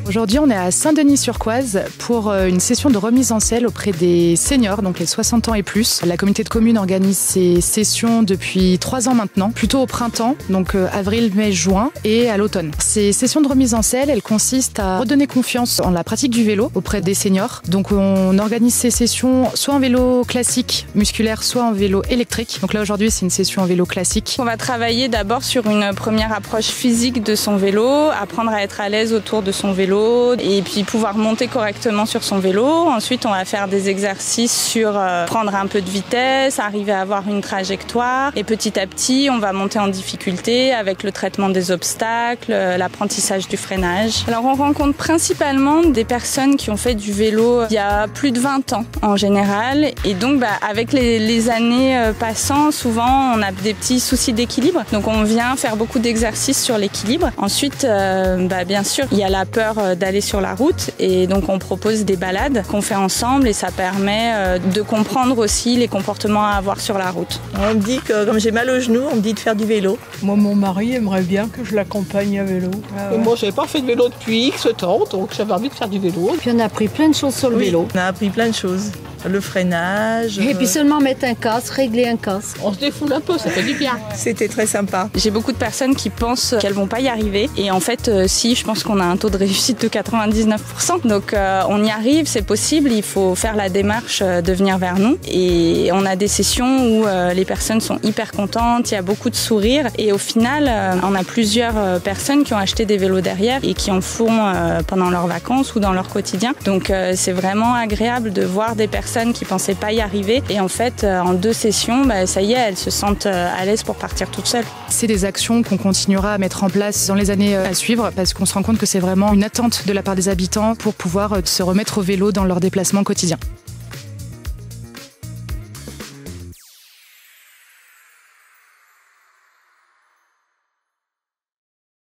Aujourd'hui, on est à Saint-Denis-sur-Coise pour une session de remise en selle auprès des seniors, donc les 60 ans et plus. La communauté de communes organise ces sessions depuis 3 ans maintenant, plutôt au printemps, donc avril, mai, juin, et à l'automne. Ces sessions de remise en selle, elles consistent à redonner confiance en la pratique du vélo auprès des seniors. Donc on organise ces sessions soit en vélo classique, musculaire, soit en vélo électrique. Donc là aujourd'hui, c'est une session en vélo classique. On va travailler d'abord sur une première approche physique de son vélo, apprendre à être à l'aise autour de son vélo et puis pouvoir monter correctement sur son vélo. Ensuite, on va faire des exercices sur prendre un peu de vitesse, arriver à avoir une trajectoire et petit à petit, on va monter en difficulté avec le traitement des obstacles, l'apprentissage du freinage. Alors, on rencontre principalement des personnes qui ont fait du vélo il y a plus de 20 ans en général et donc avec les années passant, souvent on a des petits soucis d'équilibre. Donc, on vient faire beaucoup d'exercices sur l'équilibre. Ensuite, bien sûr, il y a la peur d'aller sur la route et donc on propose des balades qu'on fait ensemble et ça permet de comprendre aussi les comportements à avoir sur la route. On me dit que comme j'ai mal aux genoux, on me dit de faire du vélo. Moi, mon mari aimerait bien que je l'accompagne à vélo. Ouais. Moi, je n'avais pas fait de vélo depuis X temps, donc j'avais envie de faire du vélo. Puis on a appris plein de choses sur le vélo. On a appris plein de choses. Le freinage. Et puis seulement mettre un casque, régler un casque. On se défoule un peu, ça fait du bien. C'était très sympa. J'ai beaucoup de personnes qui pensent qu'elles vont pas y arriver. Et en fait, si, je pense qu'on a un taux de réussite de 99%. Donc on y arrive, c'est possible. Il faut faire la démarche de venir vers nous. Et on a des sessions où les personnes sont hyper contentes, il y a beaucoup de sourires. Et au final, on a plusieurs personnes qui ont acheté des vélos derrière et qui en font pendant leurs vacances ou dans leur quotidien. Donc c'est vraiment agréable de voir des personnes qui pensaient pas y arriver et en fait en 2 sessions ça y est, elles se sentent à l'aise pour partir toutes seules. C'est des actions qu'on continuera à mettre en place dans les années à suivre parce qu'on se rend compte que c'est vraiment une attente de la part des habitants pour pouvoir se remettre au vélo dans leur déplacement quotidien.